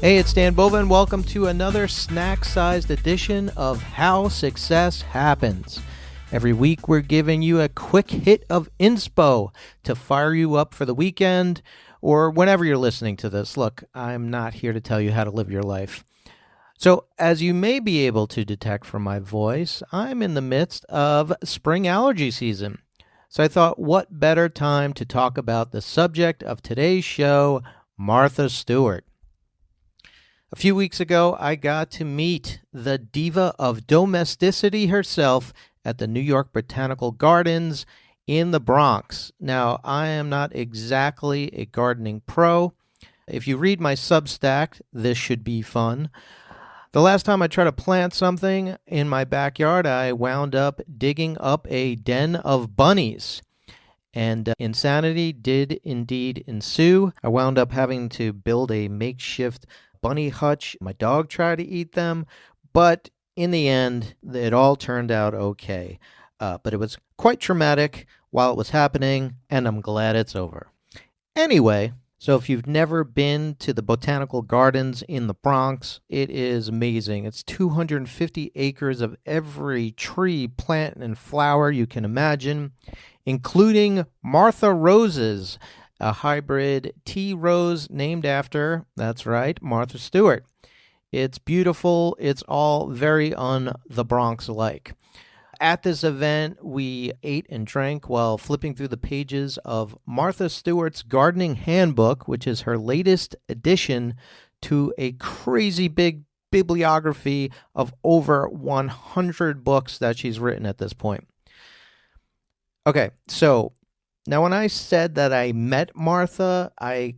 Hey, it's Dan Bova, and welcome to another snack-sized edition of How Success Happens. Every week, we're giving you a quick hit of inspo to fire you up for the weekend or whenever you're listening to this. Look, I'm not here to tell you how to live your life. So, as you may be able to detect from my voice, I'm in the midst of spring allergy season. So I thought, what better time to talk about the subject of today's show, Martha Stewart. A few weeks ago, I got to meet the diva of domesticity herself at the New York Botanical Gardens in the Bronx. Now, I am not exactly a gardening pro. If you read my Substack, this should be fun. The last time I tried to plant something in my backyard, I wound up digging up a den of bunnies. And insanity did indeed ensue. I wound up having to build a makeshift bunny hutch. My dog tried to eat them, but in the end, it all turned out okay. But it was quite traumatic while it was happening, and I'm glad it's over. Anyway, so if you've never been to the Botanical Gardens in the Bronx, it is amazing. It's 250 acres of every tree, plant, and flower you can imagine, including Martha roses, a hybrid tea rose named after, that's right, Martha Stewart. It's beautiful. It's all very the Bronx-like. At this event, we ate and drank while flipping through the pages of Martha Stewart's Gardening Handbook, which is her latest addition to a crazy big bibliography of over 100 books that she's written at this point. Okay, so now when I said that I met Martha, I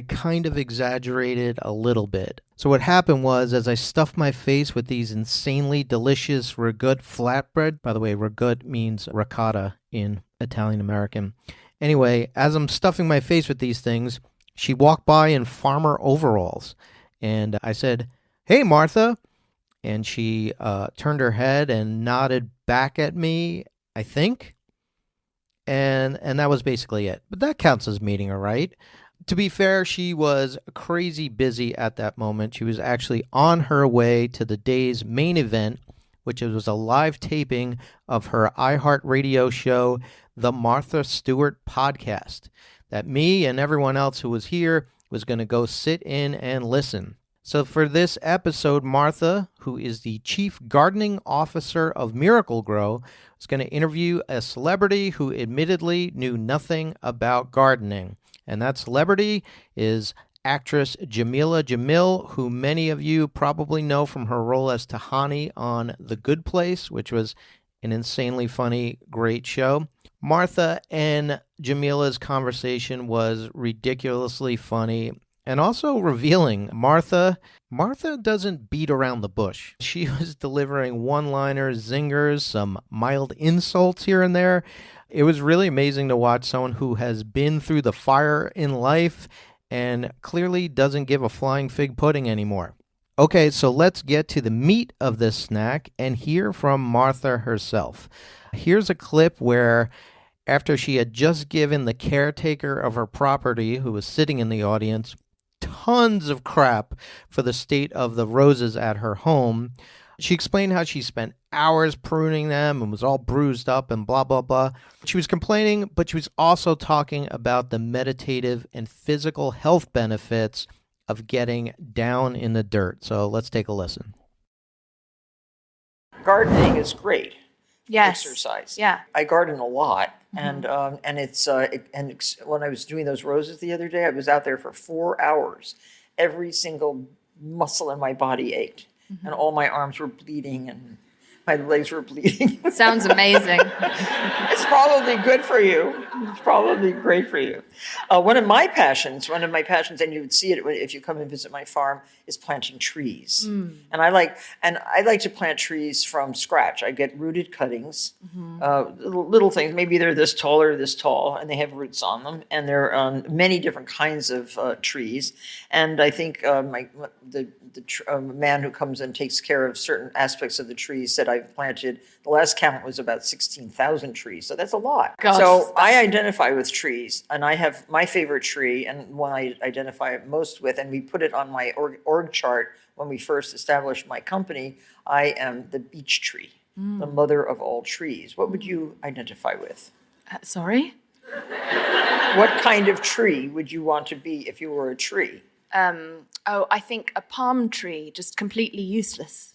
kind of exaggerated a little bit. So what happened was, as I stuffed my face with these insanely delicious ragout flatbread, by the way, ragout means ricotta in Italian American. Anyway, as I'm stuffing my face with these things, she walked by in farmer overalls. And I said, "Hey, Martha." And she turned her head and nodded back at me, I think. And that was basically it. But that counts as meeting her, right? To be fair, she was crazy busy at that moment. She was actually on her way to the day's main event, which was a live taping of her iHeartRadio show, the Martha Stewart Podcast, that me and everyone else who was here was going to go sit in and listen. So for this episode, Martha, who is the Chief Gardening Officer of Miracle Grow, is going to interview a celebrity who admittedly knew nothing about gardening. And that celebrity is actress Jameela Jamil, who many of you probably know from her role as Tahani on The Good Place, which was an insanely funny, great show. Martha and Jameela's conversation was ridiculously funny and also revealing. Martha doesn't beat around the bush. She was delivering one-liners, zingers, some mild insults here and there. It was really amazing to watch someone who has been through the fire in life and clearly doesn't give a flying fig pudding anymore. Okay, so let's get to the meat of this snack and hear from Martha herself. Here's a clip where, after she had just given the caretaker of her property, who was sitting in the audience, tons of crap for the state of the roses at her home, she explained how she spent hours pruning them and was all bruised up and blah, blah, blah. She was complaining, but she was also talking about the meditative and physical health benefits of getting down in the dirt. So let's take a listen. Gardening is great. Yes. Exercise. Yeah. I garden a lot, and when I was doing those roses the other day, I was out there for 4 hours. Every single muscle in my body ached, and all my arms were bleeding, and my legs were bleeding. Sounds amazing. It's probably good for you. It's probably great for you. One of my passions, and you would see it if you come and visit my farm, is planting trees. And I like to plant trees from scratch. I get rooted cuttings, little things. Maybe they're this tall or this tall, and they have roots on them. And there are many different kinds of trees. And I think the man who comes and takes care of certain aspects of the trees said I've planted, the last count was about 16,000 trees. So that's a lot. Gosh. So I identify with trees, and I have my favorite tree and one I identify most with, and we put it on my org chart when we first established my company. I am the beech tree, the mother of all trees. What would you identify with? Sorry? What kind of tree would you want to be if you were a tree? I think a palm tree, just completely useless.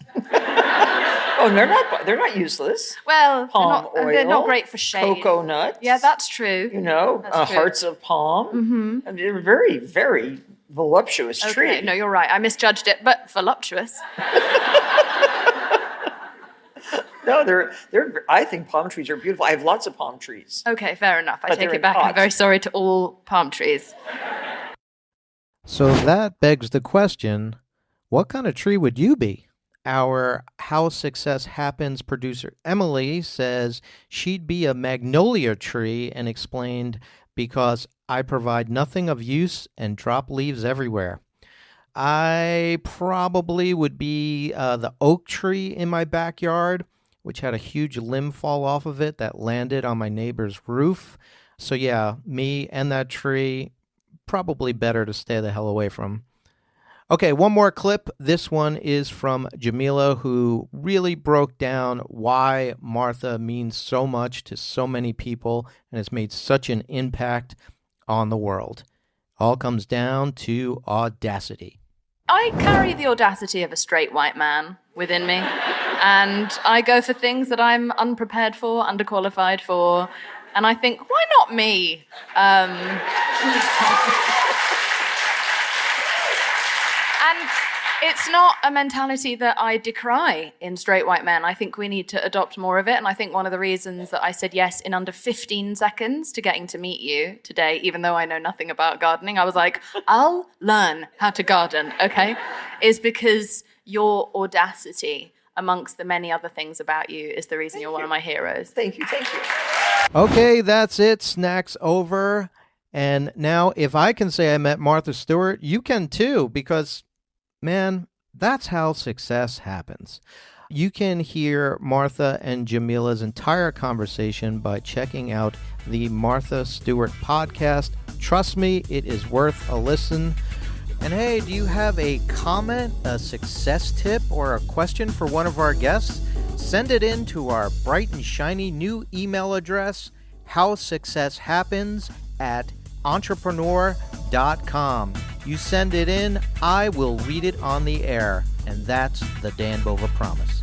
Oh, they're not useless. Well, Palm they're not oil, great for shade. Cocoa nuts. Yeah, that's true. You know, That's true. hearts of palm. And they're very, very voluptuous tree. Okay, no, you're right. I misjudged it, but voluptuous. No, I think palm trees are beautiful. I have lots of palm trees. Okay, fair enough. I But take they're it back. in I'm pots. very sorry to all palm trees. So that begs the question, what kind of tree would you be? Our How Success Happens producer Emily says she'd be a magnolia tree and explained, because I provide nothing of use and drop leaves everywhere. I probably would be the oak tree in my backyard, which had a huge limb fall off of it that landed on my neighbor's roof. So yeah, me and that tree, probably better to stay the hell away from. Okay, one more clip. This one is from Jameela, who really broke down why Martha means so much to so many people and has made such an impact on the world. All comes down to audacity. I carry the audacity of a straight white man within me, and I go for things that I'm unprepared for, underqualified for, and I think, why not me? And it's not a mentality that I decry in straight white men. I think we need to adopt more of it. And I think one of the reasons that I said yes in under 15 seconds to getting to meet you today, even though I know nothing about gardening, I was like, I'll learn how to garden, okay? Is because your audacity, amongst the many other things about you, is the reason you're one of my heroes. Thank you. Okay, that's it. Snack's over. And now, if I can say I met Martha Stewart, you can too, because, man, that's how success happens. You can hear Martha and Jameela's entire conversation by checking out the Martha Stewart Podcast. Trust me, it is worth a listen. And hey, do you have a comment, a success tip, or a question for one of our guests? Send it in to our bright and shiny new email address, howsuccesshappens@entrepreneur.com. You send it in, I will read it on the air. And that's the Dan Bova promise.